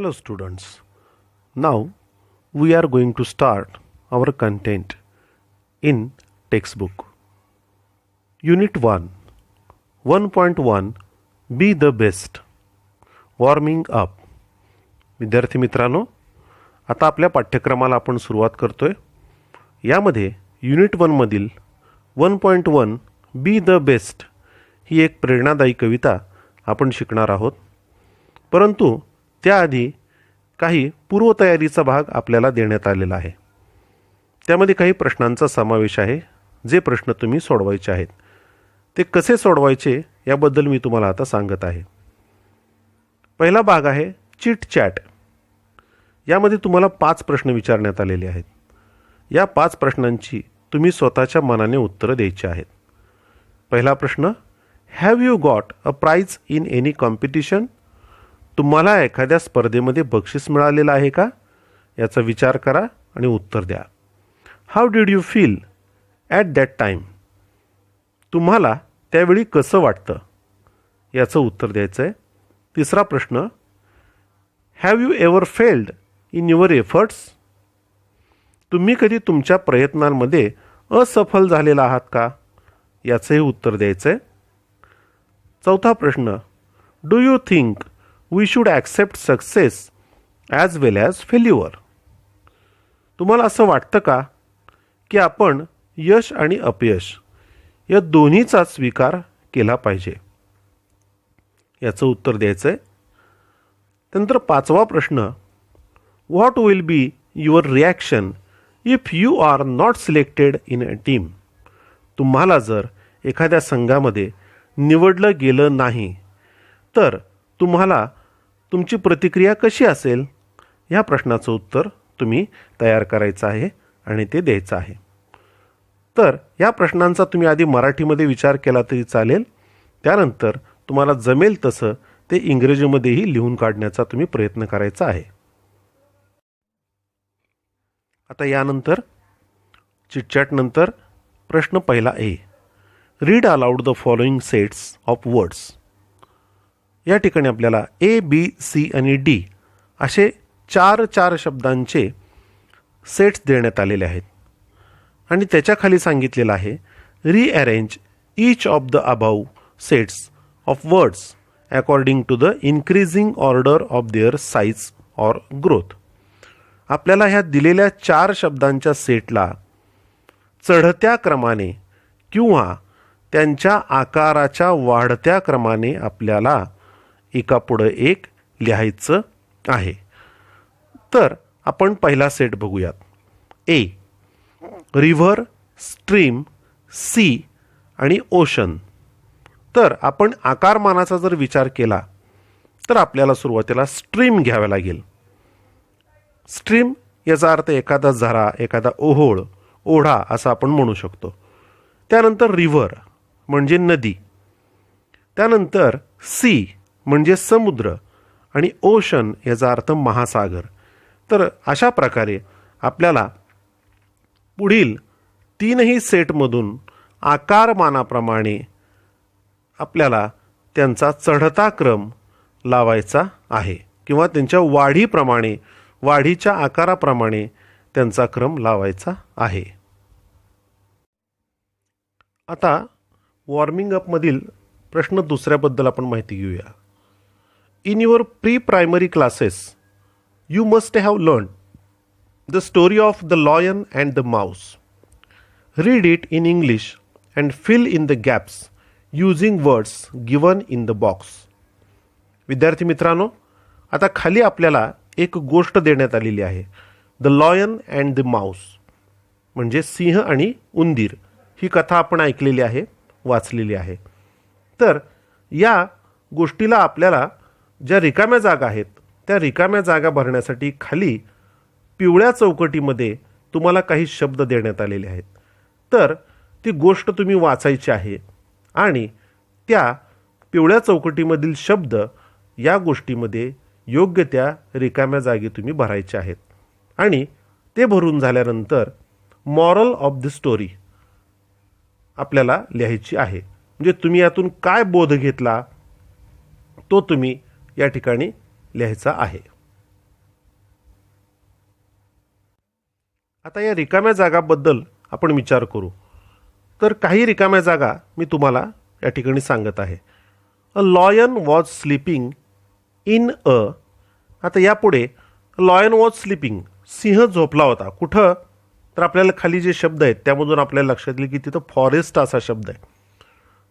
Hello students. Now we are going to start our content in textbook. Unit 1 1.1 Be the best. Warming up. विद्यार्थी मित्रांनो, आता आपल्या पाठ्यक्रमाला आपण सुरुवात करतोय. यामध्ये युनिट 1 मधील 1.1 बी द बेस्ट ही एक प्रेरणादायी कविता आपण शिकणार आहोत. परंतु त्याआधी काही पूर्वतयारीचा भाग आपल्याला देण्यात आलेला आहे. त्यामध्ये काही प्रश्नांचा समावेश आहे, जे प्रश्न तुम्ही सोडवायचे आहेत. ते कसे सोडवायचे याबद्दल मी तुम्हाला आता सांगत आहे. पहिला भाग आहे चिट चॅट. यामध्ये तुम्हाला 5 प्रश्न विचारण्यात आलेले आहेत. या 5 प्रश्नांची तुम्ही स्वतःच्या मनाने उत्तरं द्यायची आहेत. पहिला प्रश्न, have you got a prize in any competition? तुम्हाला एखाद्या स्पर्धेमध्ये बक्षीस मिळालेलं आहे का? याचा विचार करा आणि उत्तर द्या. How did you feel at that time? तुम्हाला त्यावेळी कसं वाटतं? याचं उत्तर द्यायचं आहे. तिसरा प्रश्न, have you ever failed in your efforts? तुम्ही कधी तुमच्या प्रयत्नांमध्ये असफल झालेला आहात का? याचंही उत्तर द्यायचं आहे. चौथा प्रश्न, do you think we should accept success as well as failure? तुम्हाला असं वाटतं का की आपण यश आणि अपयश या दोन्हीचा स्वीकार केला पाहिजे? याचं उत्तर द्यायचं आहे. त्यानंतर 5वा प्रश्न, what will be your reaction if you are not selected in a team? तुम्हाला जर एखाद्या संघामध्ये निवडलं गेलं नाही तर तुम्हाला तुमची प्रतिक्रिया कशी असेल? ह्या प्रश्नाचं उत्तर तुम्ही तयार करायचं आहे आणि ते द्यायचं आहे. तर या प्रश्नांचा तुम्ही आधी मराठीमध्ये विचार केला तरी चालेल. त्यानंतर तुम्हाला जमेल तसं ते इंग्रजीमध्येही लिहून काढण्याचा तुम्ही प्रयत्न करायचा आहे. आता यानंतर चिटचॅटनंतर प्रश्न पहिला A, read aloud the following sets of words. या ठिकाणी आपल्याला ए, बी, सी आणि डी असे 4 शब्दांचे सेट्स देण्यात आलेले आहेत आणि त्याच्या खाली सांगितलेलं आहे rearrange each of the above sets of words according to the increasing order of their size or growth. आपल्याला ह्या दिलेल्या 4 शब्दांच्या सेटला चढत्या क्रमाने किंवा त्यांच्या आकाराच्या वाढत्या क्रमाने आपल्याला एकापुढं एक लिहायचं आहे. तर आपण पहिला सेट बघूयात. ए, रिव्हर, स्ट्रीम, सी आणि ओशन. तर आपण आकारमानाचा जर विचार केला तर आपल्याला सुरुवातीला स्ट्रीम घ्यावा लागेल. स्ट्रीम याचा अर्थ एखादा झरा, एखादा ओहोळ, ओढा असं आपण म्हणू शकतो. त्यानंतर रिव्हर म्हणजे नदी, त्यानंतर सी म्हणजे समुद्र आणि ओशन याचा अर्थ महासागर. तर अशा प्रकारे आपल्याला पुढील 3ही सेटमधून आकारमानाप्रमाणे आपल्याला त्यांचा चढता क्रम लावायचा आहे किंवा त्यांच्या वाढीप्रमाणे, वाढीच्या आकाराप्रमाणे त्यांचा क्रम लावायचा आहे. आता वॉर्मिंग अपमधील प्रश्न दुसऱ्याबद्दल आपण माहिती घेऊया. In your pre-primary classes, you must have learned the story of the lion and the mouse. Read it in English and fill in the gaps using words given in the box. विद्यार्थी मित्रांनो, आता खाली आपल्याला एक गोष्ट देण्यात आलेली आहे. The lion and the Mouse म्हणजे सिंह आणि उंदीर. ही कथा आपण ऐकलेली आहे, वाचलेली आहे. तर या गोष्टीला आपल्याला ज्या रिकाम्या जागा आहेत त्या रिकाम्या जागा भरण्यासाठी खाली पिवळ्या चौकटीमध्ये तुम्हाला काही शब्द देण्यात आलेले आहेत. तर ती गोष्ट तुम्ही वाचायची आहे आणि त्या पिवळ्या चौकटीमधील शब्द या गोष्टीमध्ये योग्य त्या रिकाम्या जागी तुम्ही भरायचे आहेत. आणि ते भरून झाल्यानंतर मॉरल ऑफ द स्टोरी आपल्याला लिहायची आहे. म्हणजे तुम्ही यातून काय बोध घेतला तो तुम्ही या ठिकाणी लिहायचा आहे. आता या रिकाम्या जागाबद्दल आपण विचार करू. तर काही रिकाम्या जागा मी तुम्हाला या ठिकाणी सांगत आहे. A lion was sleeping in a. आता यापुढे लॉयन वॉज स्लीपिंग, सिंह झोपला होता. कुठं? तर आपल्याला खाली जे शब्द आहेत त्यामधून आपल्याला लक्षात येईल की तिथं फॉरेस्ट असा शब्द आहे.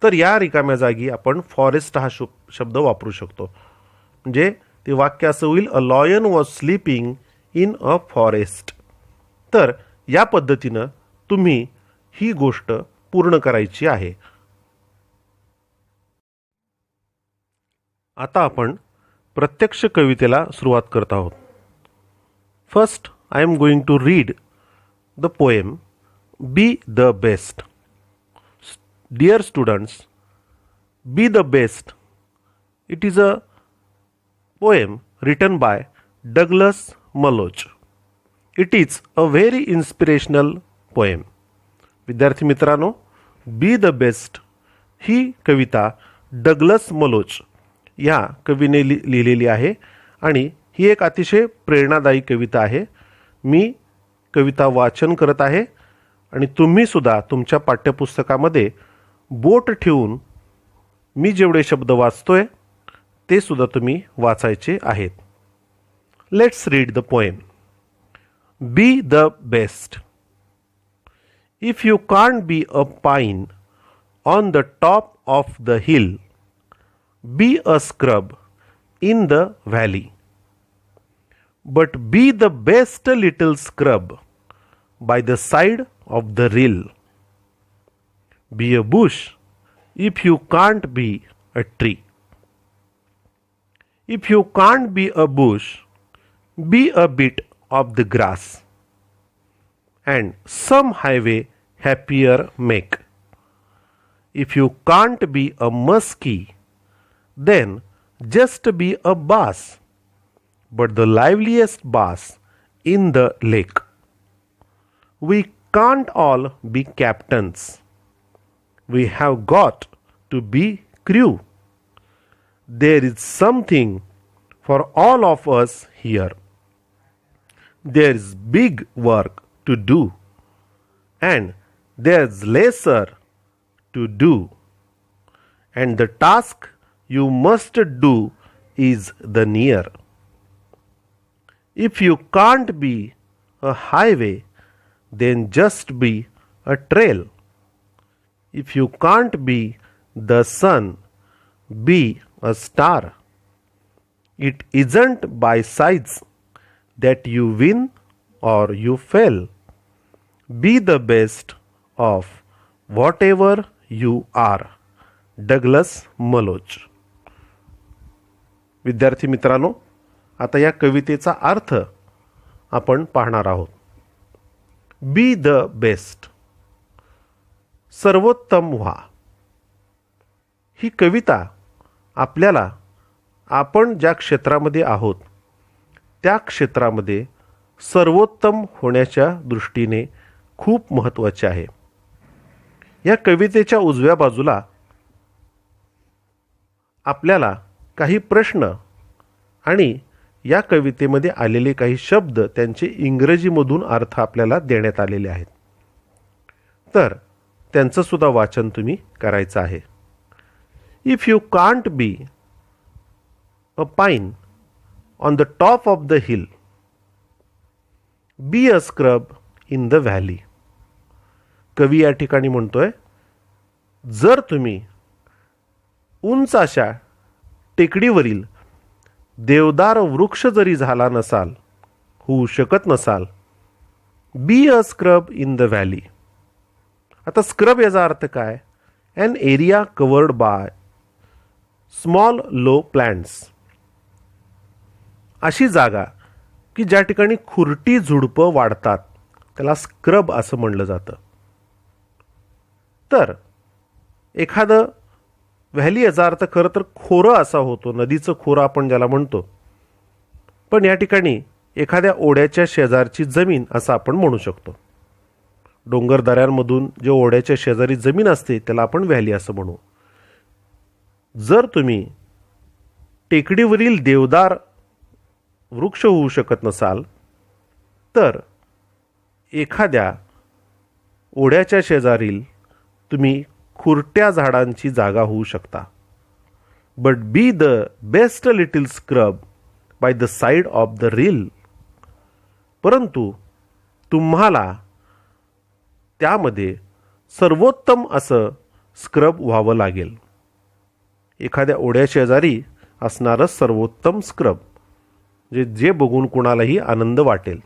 तर या रिकाम्या जागी आपण फॉरेस्ट हा शब्द वापरू शकतो. म्हणजे ते वाक्य असं होईल, अ lion was sleeping in a forest. तर या पद्धतीनं तुम्ही ही गोष्ट पूर्ण करायची आहे. आता आपण प्रत्यक्ष कवितेला सुरुवात करत आहोत. First I am going to read the poem be the best. Dear students, be the best. It is a poem written by Douglas Malloch. It is a very inspirational poem. विद्यार्थी मित्रांनो, बी द बेस्ट ही कविता Douglas Malloch या कवीने लिहिलेली आहे आणि ही एक अतिशय प्रेरणादायी कविता आहे. मी कविता वाचन करत आहे आणि तुम्ही सुद्धा तुमच्या पाठ्यपुस्तकामध्ये बोट ठेवून मी जेवढे शब्द वाचतोय ते सुद्धा तुम्ही वाचायचे आहेत. Let's read the poem. Be the best. If you can't be a pine on the top of the hill, be a scrub in the valley. But B the best little scrub by the side of the rill. Be a bush if you can't be a tree. If you can't be a bush, be a bit of the grass, and some highway happier make. If you can't be a muskie, then just be a bass, but the liveliest bass in the lake. We can't all be captains. We have got to be crew. There is something for all of us here. There is big work to do, and there's lesser to do. And the task you must do is the near. If you can't be a highway, then just be a trail. If you can't be the sun, be a star. It isn't by size that you win or you fail. Be the best of whatever you are. Douglas Malloch. विद्यार्थी मित्रांनो, आता या कवितेचा अर्थ आपण पाहणार आहोत. बी the best, सर्वोत्तम व्हा. ही कविता आपल्याला आपण ज्या क्षेत्रामध्ये आहोत त्या क्षेत्रामध्ये सर्वोत्तम होण्याच्या दृष्टीने खूप महत्त्वाची आहे. या कवितेच्या उजव्या बाजूला आपल्याला काही प्रश्न आणि या कवितेमध्ये आलेले काही शब्द त्यांचे इंग्रजीमधून अर्थ आपल्याला देण्यात आलेले आहेत. तर त्यांचं सुद्धा वाचन तुम्ही करायचं आहे. If you can't be a pine on the top of the hill, be a scrub in the valley. कवी या ठिकाणी म्हणतोय, जर तुम्ही उंच अशा टेकडीवरील देवदार वृक्ष जरी झाला नसाल, होऊ शकत नसाल, be a scrub in the valley. आता स्क्रब याचा अर्थ काय? An area covered by small low plants. अशी जागा की ज्या ठिकाणी खुरटी झुडपं वाढतात त्याला स्क्रब असं म्हणलं जातं. तर एखादं व्हॅली याचा अर्थ खरं तर खोरं असा होतो, नदीचं खोरं आपण ज्याला म्हणतो. पण या ठिकाणी एखाद्या ओढ्याच्या शेजारची जमीन असं आपण म्हणू शकतो. डोंगर दऱ्यांमधून जे ओढ्याच्या शेजारी जमीन असते त्याला आपण व्हॅली असं म्हणू. जर तुम्ही टेकडीवरील देवदार वृक्ष होऊ शकत नसाल, तर एखाद्या ओढ्याच्या शेजारील तुम्ही खुरट्या झाडांची जागा होऊ शकता. But B the best little scrub by the side of the reel. परंतु तुम्हाला त्यामध्ये सर्वोत्तम असं स्क्रब व्हावं लागेल. एखाद्या ओढ्या शेजारी असणारं सर्वोत्तम स्क्रब जे बघून कुणालाही आनंद वाटेल.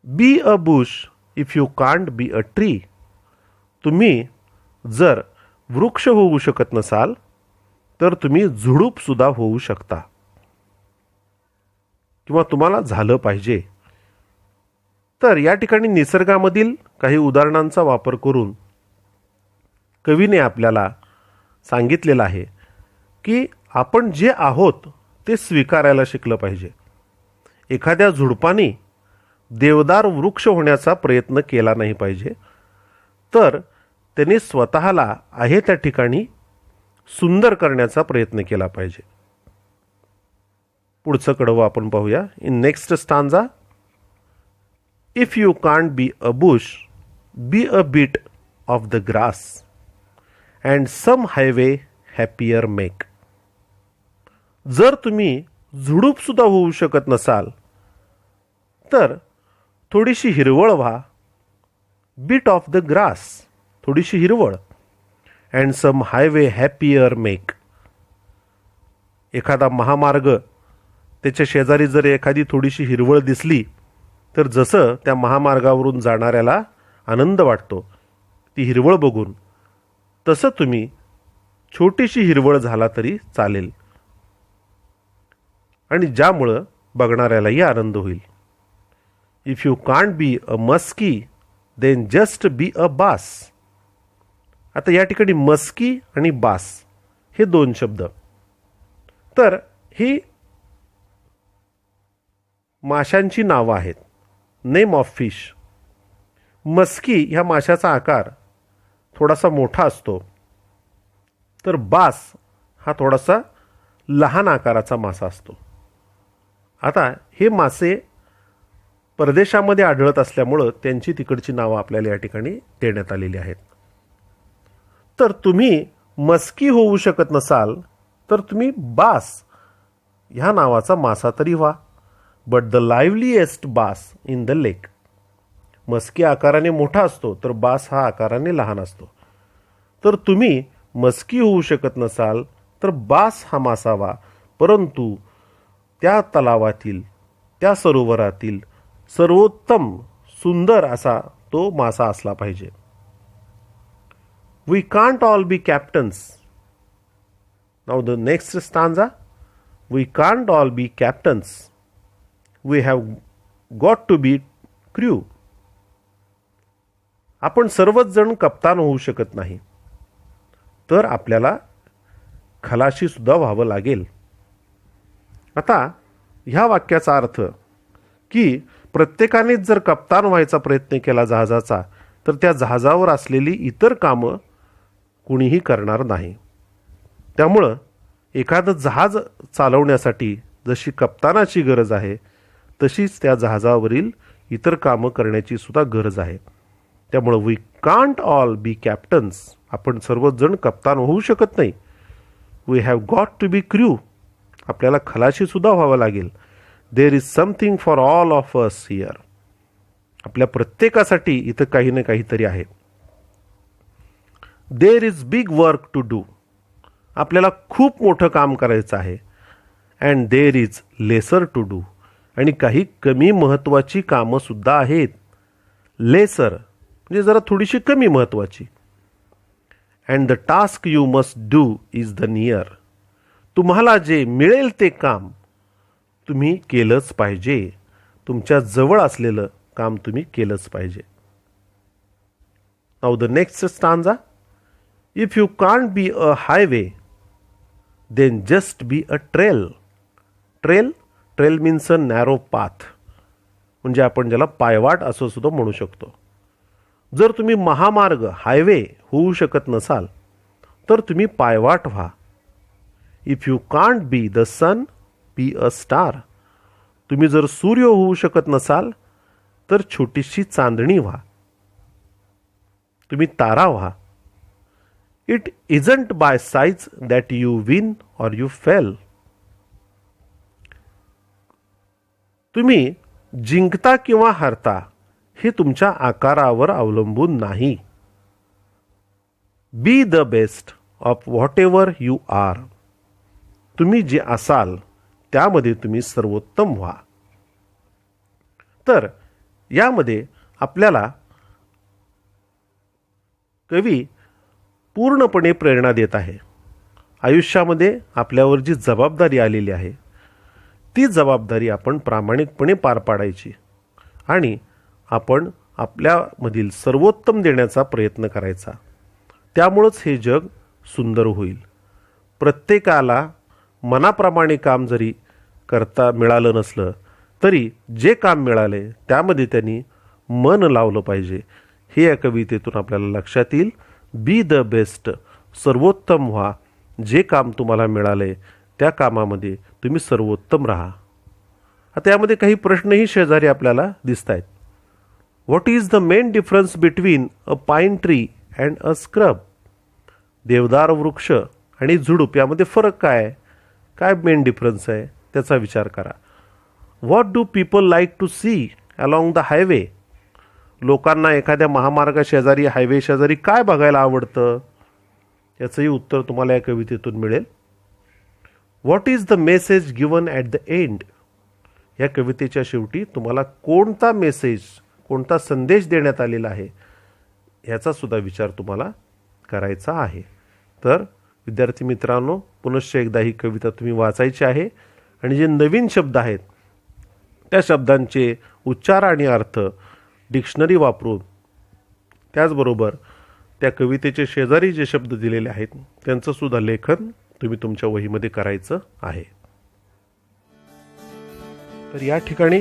बी a Bush if you can't be a tree. तुम्ही जर वृक्ष होऊ शकत नसाल तर तुम्ही झुडूप सुद्धा होऊ शकता किंवा तुम्हाला झालं पाहिजे. तर या ठिकाणी निसर्गामधील काही उदाहरणांचा वापर करून कवीने आपल्याला सांगितलेलं आहे की आपण जे आहोत ते स्वीकारायला शिकलं पाहिजे. एखाद्या झुडपाने देवदार वृक्ष होण्याचा प्रयत्न केला नाही पाहिजे, तर त्याने स्वतःला आहे त्या ठिकाणी सुंदर करण्याचा प्रयत्न केला पाहिजे. पुढचं कडवं आपण पाहूया. In next stanza, if you can't be a bush, be a bit of the grass and some highway happier make. जर तुम्ही झुडूप सुद्धा होऊ शकत नसाल तर थोडीशी हिरवळ व्हा. बीट ऑफ द ग्रास, थोडीशी हिरवळ. And some highway happier make. एखादा महामार्ग त्याच्या शेजारी जर एखादी थोडीशी हिरवळ दिसली तर जसं त्या महामार्गावरून जाणाऱ्याला आनंद वाटतो ती हिरवळ बघून, तसं तुम्ही छोटीशी हिरवळ झाला तरी चालेल आणि ज्यामुळं बघणाऱ्यालाही आनंद होईल. If you can't be a muskie then just be a bass. आता या ठिकाणी मस्की आणि बास हे दोन शब्द, तर ही माशांची नावं आहेत. Name of fish. मस्की ह्या माशाचा आकार थोडासा मोठा असतो, तर बास हा थोडासा लहान आकाराचा मासा असतो. आता हे मासे परदेशामध्ये आढळत असल्यामुळं त्यांची तिकडची नावं आपल्याला या ठिकाणी देण्यात आलेली आहेत. तर तुम्ही मस्की होऊ शकत नसाल तर तुम्ही बास ह्या नावाचा मासा तरी व्हा. But the liveliest bass in the lake. Muskie आकाराने मोठा असतो तर बास हा आकाराने लहान असतो. तर तुम्ही मस्की होऊ शकत नसाल तर बास हा मासा व्हा, परंतु त्या तलावातील, त्या सरोवरातील सर्वोत्तम सुंदर असा तो मासा असला पाहिजे. We can't all be captains. Now the next stanza. We can't all be captains, we have got to be crew. आपण सर्वच जण कप्तान होऊ शकत नाही, तर आपल्याला खलाशी सुद्धा व्हावं लागेल. आता ह्या वाक्याचा अर्थ की प्रत्येकानेच जर कप्तान व्हायचा प्रयत्न केला जहाजाचा तर त्या जहाजावर असलेली इतर कामं कुणीही करणार नाही. त्यामुळं एखादं जहाज चालवण्यासाठी जशी कप्तानाची गरज आहे तशीच त्या जहाजावरील इतर कामं करण्याची सुद्धा गरज आहे. त्यामुळं we can't all be captains. आपण सर्वच जण कप्तान होऊ शकत नाही. We have got to be crew. आपल्याला खलाशी सुद्धा व्हावं लागेल. There is something for all of us here. आपल्या प्रत्येकासाठी इथं काही ना काहीतरी आहे. There is big work to do. आपल्याला खूप मोठं काम करायचं आहे. And there is lesser to do. आणि काही कमी महत्त्वाची कामं सुद्धा आहेत. लेसर म्हणजे जरा थोडीशी कमी महत्त्वाची. And the task you must do is the near. तुम्हाला जे मिळेल ते काम तुम्ही केलंच पाहिजे. तुमच्या जवळ असलेलं काम तुम्ही केलंच पाहिजे. Now the next stanza. If you can't be a highway then just be a trail. Trail trail means a narrow path, म्हणजे आपण ज्याला पायवाट असं सुद्धा म्हणू शकतो. जर तुम्ही महामार्ग हायवे होऊ शकत नसाल तर तुम्ही पायवाट व्हा. If you can't be the sun be a star. तुम्ही जर सूर्य होऊ शकत नसाल तर छोटीशी चांदणी व्हा, तुम्ही तारा व्हा. It isn't by size that you win or you fail. तुम्ही जिंकता किंवा हारता हे तुमच्या आकारावर अवलंबून नाही. Be the best of whatever you are. तुम्ही जे असाल त्यामध्ये तुम्ही सर्वोत्तम व्हा. तर यामध्ये आपल्याला कवी पूर्णपणे प्रेरणा देत आहे. आयुष्यामध्ये आपल्यावर जी जबाबदारी आलेली आहे ती जबाबदारी आपण प्रामाणिकपणे पार पाडायची आणि आपण आपल्यामधील सर्वोत्तम देण्याचा प्रयत्न करायचा. त्यामुळंच हे जग सुंदर होईल. प्रत्येकाला मनाप्रमाणे काम जरी करता मिळालं नसलं तरी जे काम मिळाले त्यामध्ये त्यांनी मन लावलं पाहिजे. हे या कवितेतून आपल्याला लक्षात येईल. बी द बेस्ट, सर्वोत्तम व्हा. जे काम तुम्हाला मिळाले त्या कामामध्ये तुम्ही सर्वोत्तम राहा. आता यामध्ये काही प्रश्नही शेजारी आपल्याला दिसत आहेत. What is the main difference between a pine tree and a scrub. देवदार वृक्ष आणि झुडूप यामध्ये फरक काय आहे? काय मेन डिफरन्स आहे त्याचा विचार करा. What do people like to see along the highway. लोकांना एखाद्या महामार्गाशेजारी, हायवे शेजारी काय बघायला आवडतं याचंही उत्तर तुम्हाला या कवितेतून मिळेल. What is the message given at the end. या कवितेच्या शेवटी तुम्हाला कोणता मेसेज, कोणता संदेश देण्यात आलेला आहे याचा सुद्धा विचार तुम्हाला करायचा आहे. तर विद्यार्थी मित्रांनो, पुनश्च एकदा ही कविता तुम्ही वाचायची आहे आणि जे नवीन शब्द आहेत त्या शब्दांचे उच्चार आणि अर्थ डिक्शनरी वापरून, त्याचबरोबर त्या कवितेचे शेजारी जे शब्द दिलेले आहेत त्यांचं सुद्धा लेखन तुम्ही तुमच्या वहीमध्ये करायचं आहे. तर या ठिकाणी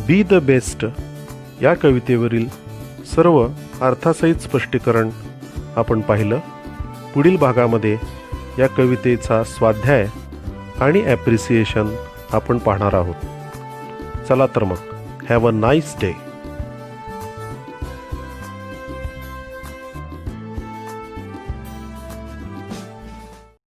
बी द बेस्ट या कवितेवरील सर्व अर्थासहित स्पष्टीकरण आपण पाहिलं. पुढील भागामध्ये या कवितेचा स्वाध्याय आणि ॲप्रिसिएशन आपण पाहणार आहोत. चला तर मग, हॅव अ नाईस डे.